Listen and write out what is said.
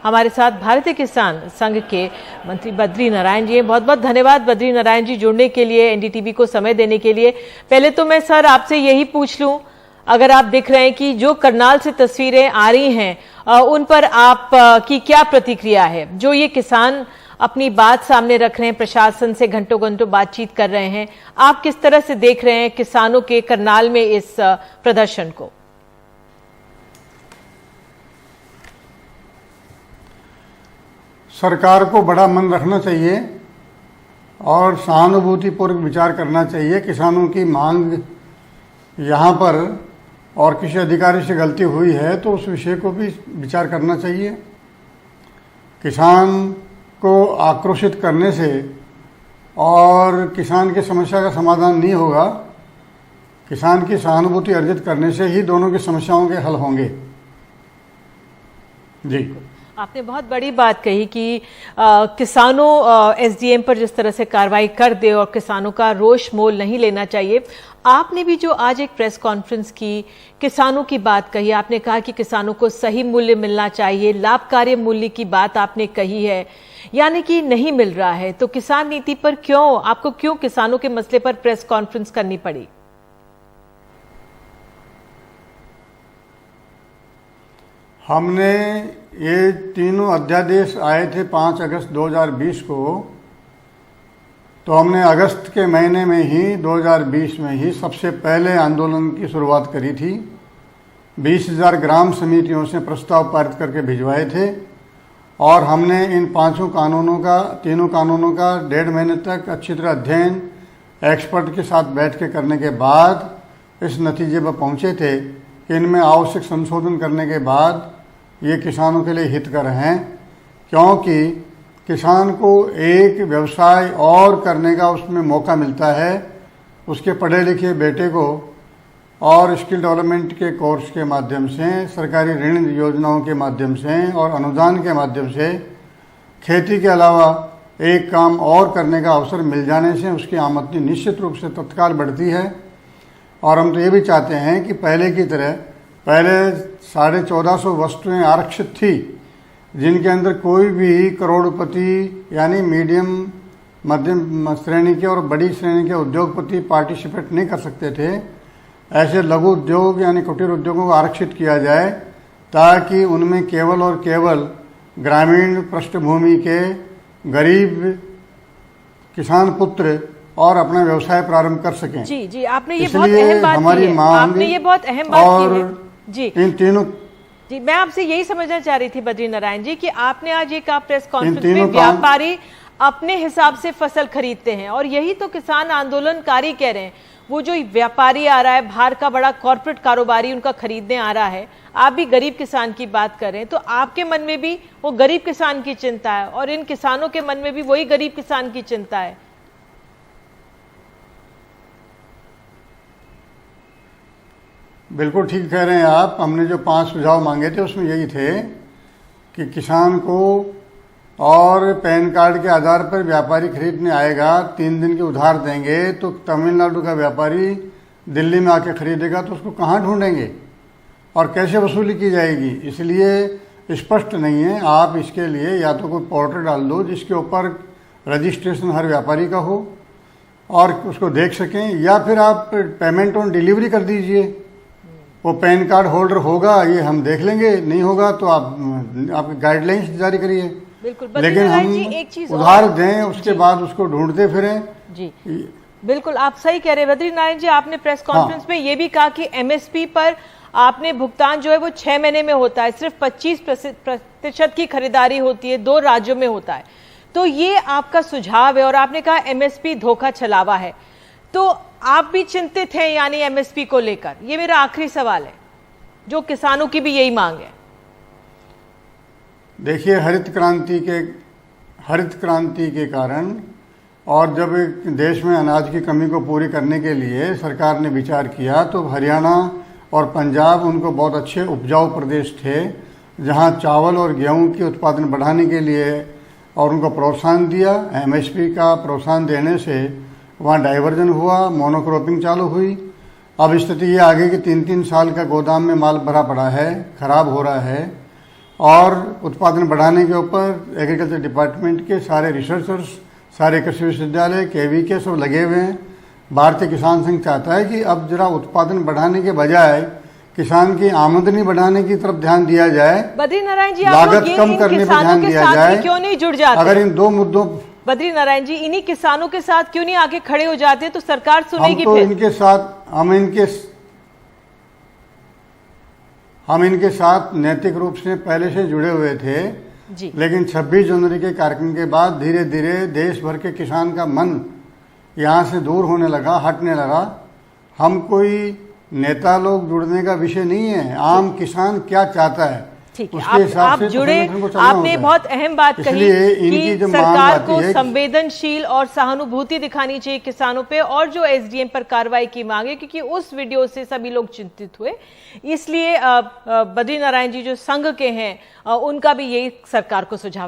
हमारे साथ भारतीय किसान संघ के मंत्री बद्री नारायण जी हैं। बहुत बहुत धन्यवाद बद्री नारायण जी जुड़ने के लिए, एनडीटीवी को समय देने के लिए। पहले तो मैं सर आपसे यही पूछ लूं, अगर आप देख रहे हैं कि जो करनाल से तस्वीरें आ रही हैं उन पर आप की क्या प्रतिक्रिया है? जो ये किसान अपनी बात सामने रख रहे हैं, प्रशासन से घंटों घंटों बातचीत कर रहे हैं, आप किस तरह से देख रहे हैं किसानों के करनाल में इस प्रदर्शन को? सरकार को बड़ा मन रखना चाहिए और सहानुभूतिपूर्वक विचार करना चाहिए। किसानों की मांग यहाँ पर और किसी अधिकारी से गलती हुई है तो उस विषय को भी विचार करना चाहिए। किसान को आक्रोशित करने से और किसान की समस्या का समाधान नहीं होगा। किसान की सहानुभूति अर्जित करने से ही दोनों की समस्याओं के हल होंगे। जी, आपने बहुत बड़ी बात कही कि किसानों एसडीएम पर जिस तरह से कार्रवाई कर दे और किसानों का रोष मोल नहीं लेना चाहिए। आपने भी जो आज एक प्रेस कॉन्फ्रेंस की, किसानों की बात कही, आपने कहा कि किसानों को सही मूल्य मिलना चाहिए, लाभकारी मूल्य की बात आपने कही है, यानी कि नहीं मिल रहा है। तो किसान नीति पर आपको क्यों किसानों के मसले पर प्रेस कॉन्फ्रेंस करनी पड़ी? हमने ये तीनों अध्यादेश आए थे 5 अगस्त 2020 को, तो हमने अगस्त के महीने में ही 2020 में ही सबसे पहले आंदोलन की शुरुआत करी थी। 20,000 ग्राम समितियों से प्रस्ताव पारित करके भिजवाए थे और हमने इन तीनों कानूनों का 1.5 महीने तक अच्छी तरह अध्ययन एक्सपर्ट के साथ बैठ के करने के बाद इस नतीजे पर पहुंचे थे कि इनमें आवश्यक संशोधन करने के बाद ये किसानों के लिए हितकर हैं, क्योंकि किसान को एक व्यवसाय और करने का उसमें मौका मिलता है। उसके पढ़े लिखे बेटे को और स्किल डेवलपमेंट के कोर्स के माध्यम से, सरकारी ऋण योजनाओं के माध्यम से और अनुदान के माध्यम से खेती के अलावा एक काम और करने का अवसर मिल जाने से उसकी आमदनी निश्चित रूप से तत्काल बढ़ती है। और हम तो ये भी चाहते हैं कि पहले की तरह, पहले 1450 वस्तुएं आरक्षित थी जिनके अंदर कोई भी करोड़पति यानी मीडियम मध्यम श्रेणी के और बड़ी श्रेणी के उद्योगपति पार्टिसिपेट नहीं कर सकते थे। ऐसे लघु उद्योग यानी कुटीर उद्योगों को आरक्षित किया जाए ताकि उनमें केवल और केवल ग्रामीण पृष्ठभूमि के गरीब किसान पुत्र और अपना व्यवसाय प्रारंभ कर सकें। जी जी, आपने ये बहुत अहम बात की है। आपने ये बहुत अहम बात की है। जी, इन तीनों जी, मैं आपसे यही समझना चाह रही थी बद्री नारायण जी कि आपने आज एक प्रेस कॉन्फ्रेंस में व्यापारी अपने हिसाब से फसल खरीदते हैं और यही तो किसान आंदोलनकारी कह रहे हैं। वो जो व्यापारी आ रहा है, बाहर का बड़ा कॉर्पोरेट कारोबारी उनका खरीदने आ रहा है, आप भी गरीब किसान की बात कर रहे हैं, तो आपके मन में भी वो गरीब किसान की चिंता है और इन किसानों के मन में भी वही गरीब किसान की चिंता है। बिल्कुल ठीक कह रहे हैं आप। हमने जो 5 सुझाव मांगे थे उसमें यही थे कि किसान को और पैन कार्ड के आधार पर व्यापारी खरीदने आएगा, 3 दिन के उधार देंगे तो तमिलनाडु का व्यापारी दिल्ली में आके खरीदेगा तो उसको कहाँ ढूंढेंगे और कैसे वसूली की जाएगी। इसलिए स्पष्ट नहीं है। आप इसके लिए या तो कोई पोर्टल डाल दो जिसके ऊपर रजिस्ट्रेशन हर व्यापारी का हो और उसको देख सकें, या फिर आप पेमेंट ऑन डिलीवरी कर दीजिए। वो पैन कार्ड होल्डर होगा ये हम देख लेंगे, नहीं होगा तो आप गाइडलाइंस जारी करिए। बिल्कुल, लेकिन हम उधार दें उसके बाद उसको ढूंढते फिरें। जी बिल्कुल, आप सही कह रहे हैं बद्री नारायण जी। आपने प्रेस कॉन्फ्रेंस में ये भी कहा कि एमएसपी पर आपने भुगतान जो है वो 6 महीने में होता है, सिर्फ 25% की खरीदारी होती है, 2 राज्यों में होता है। तो ये आपका सुझाव है और आपने कहा एमएसपी धोखा छलावा है, तो आप भी चिंतित हैं यानी एमएसपी को लेकर? ये मेरा आखिरी सवाल है, जो किसानों की भी यही मांग है। देखिए, हरित क्रांति के कारण और जब देश में अनाज की कमी को पूरी करने के लिए सरकार ने विचार किया तो हरियाणा और पंजाब उनको बहुत अच्छे उपजाऊ प्रदेश थे, जहां चावल और गेहूं के उत्पादन बढ़ाने के लिए और उनको प्रोत्साहन दिया। एमएसपी का प्रोत्साहन देने से वहाँ डाइवर्जन हुआ, मोनोक्रॉपिंग चालू हुई। अब स्थिति ये आ गई कि 3-3 साल का गोदाम में माल भरा पड़ा है, खराब हो रहा है और उत्पादन बढ़ाने के ऊपर एग्रीकल्चर डिपार्टमेंट के सारे रिसर्चर्स, सारे कृषि विश्वविद्यालय, केवीके सब लगे हुए हैं। भारतीय किसान संघ चाहता है कि अब जरा उत्पादन बढ़ाने के बजाय किसान की आमदनी बढ़ाने की तरफ ध्यान दिया जाए, बद्री नारायण जी, आप लागत लोग कम इन करने पर किसानों ध्यान के दिया साथ जाए। ही क्यों नहीं जुड़ जाते? अगर इन दो मुद्दों, बद्री नारायण जी, इन्हीं किसानों के साथ क्यों नहीं आके खड़े हो जाते तो सरकार सुनेगी? हम तो फिर इनके साथ नैतिक रूप से पहले से जुड़े हुए थे जी। लेकिन 26 जनवरी के कार्यक्रम के बाद धीरे धीरे देश भर के किसान का मन यहाँ से दूर होने लगा, हटने लगा। हम कोई नेता लोग जुड़ने का विषय नहीं है, आम किसान क्या चाहता है ठीक है, उसके हिसाब आप से जुड़े। संगठन को चलना आपने होता है। बहुत अहम बात कही इसलिए इनकी कि जो मांग सरकार आती को है कि संवेदनशील और सहानुभूति दिखानी चाहिए किसानों पे, और जो एसडीएम पर कार्रवाई की मांग है, क्योंकि उस वीडियो से सभी लोग चिंतित हुए। इसलिए बद्री नारायण जी जो संघ के हैं उनका भी यही सरकार को सुझाव